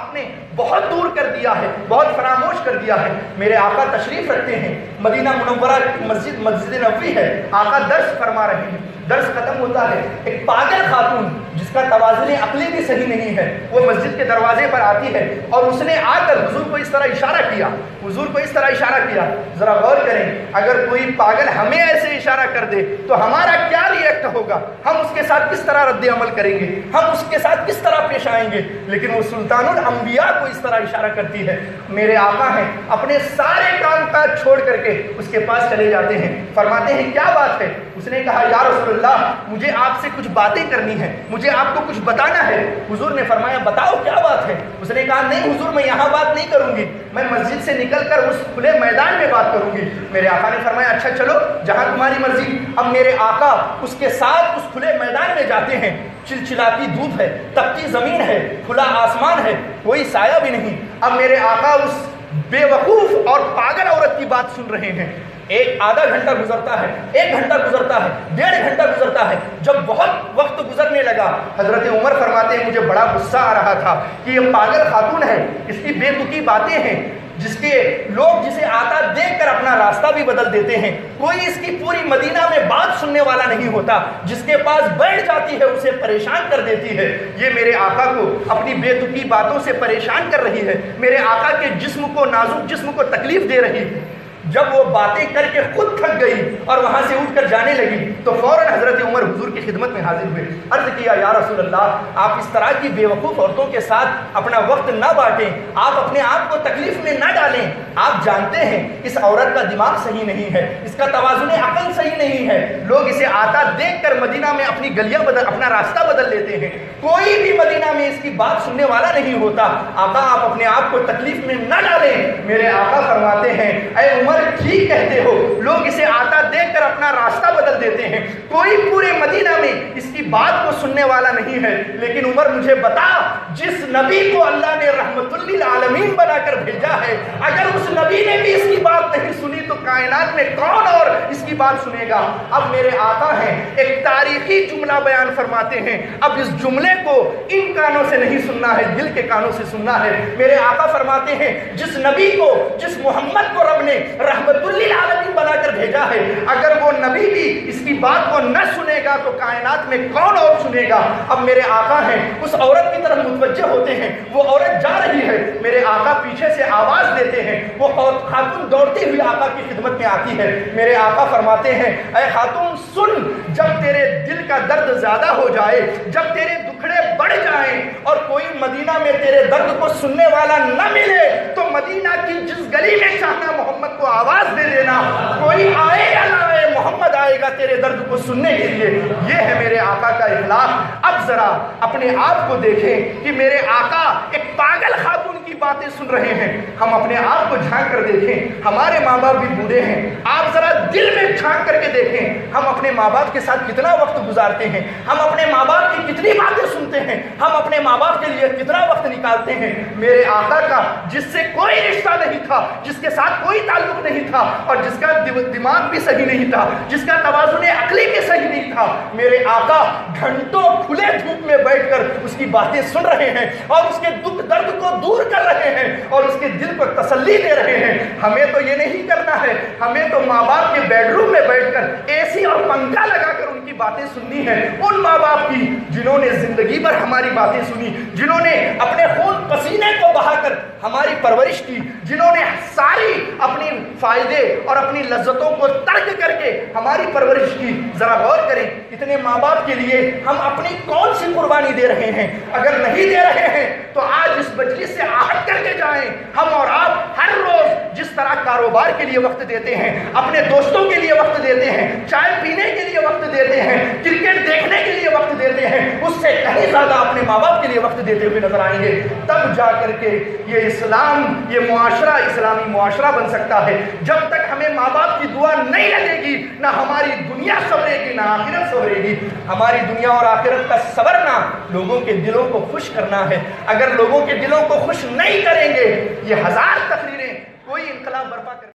آپ نے بہت دور کر دیا ہے، بہت فراموش کر دیا ہے۔ میرے آقا تشریف رکھتے ہیں، مدینہ منورہ مسجد نبوی ہے، آقا درس فرما رہے ہیں، درس ختم ہوتا ہے، ایک پاگل خاتون جس کا توازن عقلی بھی صحیح نہیں ہے وہ مسجد کے دروازے پر آتی ہے اور اس نے آ کر حضور کو اس طرح اشارہ کیا، حضور کو اس طرح اشارہ کیا۔ ذرا غور کریں، اگر کوئی پاگل ہمیں ایسے اشارہ کر دے تو ہمارا کیا ری ایکٹ ہوگا، ہم اس کے ساتھ کس طرح رد عمل کریں گے، ہم اس کے ساتھ کس طرح پیش آئیں گے؟ لیکن وہ سلطان الانبیاء کو اس طرح اشارہ کرتی ہے۔ میرے آقا ہیں، اپنے سارے کام کاج چھوڑ کر کے اس کے پاس چلے جاتے ہیں، فرماتے ہیں کیا بات ہے؟ اس نے کہا یا رسول اللہ مجھے آپ سے کچھ باتیں کرنی ہے، مجھے آپ کو کچھ بتانا ہے۔ حضور نے فرمایا بتاؤ کیا بات ہے؟ اس نے کہا نہیں حضور میں یہاں بات نہیں کروں گی، میں مسجد سے نکل کر اس کھلے میدان میں بات کروں گی۔ میرے آقا نے فرمایا اچھا چلو جہاں تمہاری مرضی۔ اب میرے آقا اس کے ساتھ اس کھلے میدان میں جاتے ہیں، چلچلاتی دھوپ ہے، تپتی زمین ہے، کھلا آسمان ہے، کوئی سایہ بھی نہیں۔ اب میرے آقا اس بے وقوف اور پاگل عورت کی بات سن رہے ہیں۔ ایک آدھا گھنٹہ گزرتا ہے، ایک گھنٹہ گزرتا ہے، 1.5 گھنٹہ گزرتا ہے۔ جب بہت وقت گزرنے لگا حضرت عمر فرماتے ہیں مجھے بڑا غصہ آ رہا تھا کہ یہ پاگل خاتون ہے، اس کی بے تکی باتیں ہیں، جس کے لوگ جسے آتا دیکھ کر اپنا راستہ بھی بدل دیتے ہیں، کوئی اس کی پوری مدینہ میں بات سننے والا نہیں ہوتا، جس کے پاس بیٹھ جاتی ہے اسے پریشان کر دیتی ہے۔ یہ میرے آقا کو اپنی بے تکی باتوں سے پریشان کر رہی ہے، میرے آقا کے جسم کو، نازک جسم کو تکلیف دے رہی ہے۔ جب وہ باتیں کر کے خود تھک گئی اور وہاں سے اٹھ کر جانے لگی تو فوراً حضرت عمر حضور کی خدمت میں حاضر ہوئے، عرض کیا یا رسول اللہ آپ اس طرح کی بے وقوف عورتوں کے ساتھ اپنا وقت نہ بانٹیں، آپ اپنے آپ کو تکلیف میں نہ ڈالیں۔ آپ جانتے ہیں اس عورت کا دماغ صحیح نہیں ہے، اس کا توازن عقل صحیح نہیں ہے، لوگ اسے آتا دیکھ کر مدینہ میں اپنی گلیاں اپنا راستہ بدل لیتے ہیں، کوئی بھی مدینہ میں اس کی بات سننے والا نہیں ہوتا۔ آقا آپ اپنے آپ کو تکلیف میں نہ ڈالیں۔ میرے آقا فرماتے ہیں اے عمر ٹھیک کہتے ہو، لوگ اسے آتا دیکھ کر اپنا راستہ بدل دیتے ہیں، کوئی پورے مدینہ میں اس کی بات کو سننے والا نہیں ہے، لیکن عمر مجھے بتا جس نبی کو اللہ نے رحمت للعالمین بنا کر بھیجا ہے اگر اس نبی نے بھی اس کی بات نہیں سنی تو کائنات میں کون اور اس کی بات سنے گا؟ اب میرے آقا ہیں ایک تاریخی جملہ بیان فرماتے ہیں، اب اس جملے کو ان کانوں سے نہیں سننا ہے، دل کے کانوں سے سننا ہے۔ میرے آقا فرماتے ہیں جس نبی کو، جس محمد کو رب نے رحمت للعالمین بنا کر بھیجا ہے اگر وہ نبی بھی اس کی بات کو نہ سنے گا تو کائنات میں کون اور سنے گا؟ اب میرے آقا ہیں اس عورت کی طرف متوجہ ہوتے ہیں، وہ عورت جا رہی ہے، میرے آقا پیچھے سے آواز دیتے ہیں، وہ خاتون دوڑتی ہوئی آقا کی خدمت میں آتی ہے۔ میرے آقا فرماتے ہیں اے خاتون سن، جب تیرے دل کا درد زیادہ ہو جائے، جب تیرے دکھڑے بڑھ جائیں اور کوئی مدینہ میں تیرے درد کو سننے والا نہ ملے تو مدینہ کی جس گلی میں چاہنا محمد کو آواز دے دینا، کوئی آئے یا نہ آئے محمد آئے گا تیرے درد کو سننے کے لیے۔ یہ ہے میرے آقا کا اخلاق۔ اب ذرا اپنے آپ کو دیکھیں کہ میرے آقا ایک پاگل خاتون کی باتیں سن رہے ہیں، ہم اپنے آپ کو جھانک کر دیکھیں، ہمارے ماں باپ بھی بوڑھے ہیں، آپ ذرا دل میں جھانک کر کے دیکھیں ہم اپنے ماں باپ کے ساتھ کتنا وقت گزارتے ہیں، ہم اپنے ماں باپ کی کتنی باتیں سنتے ہیں، ہم اپنے ماں باپ کے لیے کتنا وقت نکالتے ہیں۔ میرے آقا کا جس سے کوئی رشتہ نہیں تھا، جس کے ساتھ کوئی تعلق نہیں تھا اور جس کا دماغ بھی صحیح نہیں تھا، جس کا توازن عقلی بھی صحیح نہیں تھا، میرے آقا گھنٹوں کھلے دھوپ میں بیٹھ کر اس کی باتیں سن رہے ہیں اور اس کے دکھ درد کو دور کر رہے ہیں اور اس کے دل کو تسلی دے رہے ہیں۔ ہمیں تو یہ نہیں کرنا ہے، ہمیں تو ماں باپ کے بیڈ روم میں بیٹھ کر اے سی اور پنکھا لگا کر ان کی باتیں سننی ہے، ان ماں باپ کی جنہوں نے زندگی بھر ہماری باتیں سنی، جنہوں نے اپنے خون پسینے کو بہا کر ہماری پرورش کی، جنہوں نے ساری اپنی فائدے اور اپنی لذتوں کو ترک کر کے ہماری پرورش کی۔ ذرا غور کریں اتنے ماں باپ کے لیے ہم اپنی کون سی قربانی دے رہے ہیں؟ اگر نہیں دے رہے ہیں تو آج اس مجلس سے عہد کر کے جائیں، ہم اور آپ ہر روز جس طرح کاروبار کے لیے وقت دیتے ہیں، اپنے دوستوں کے لیے وقت دیتے ہیں، چائے پینے کے لیے وقت دیتے ہیں، کرکٹ دیکھنے کے لیے وقت دیتے ہیں، اس سے کہیں زیادہ اپنے ماں باپ کے لیے وقت دیتے ہوئے نظر آئیں گے، تب جا کر کے یہ اسلام، یہ معاشرہ اسلامی معاشرہ بن سکتا ہے۔ جب تک ہمیں ماں باپ کی دعا نہیں لگے گی نہ ہماری دنیا سنورے گی نہ آخرت سنورے گی۔ ہماری دنیا اور آخرت کا سنورنا لوگوں کے دلوں کو خوش کرنا ہے، اگر لوگوں کے دلوں کو خوش نہیں کریں گے یہ ہزار تقریریں کوئی انقلاب برپا کر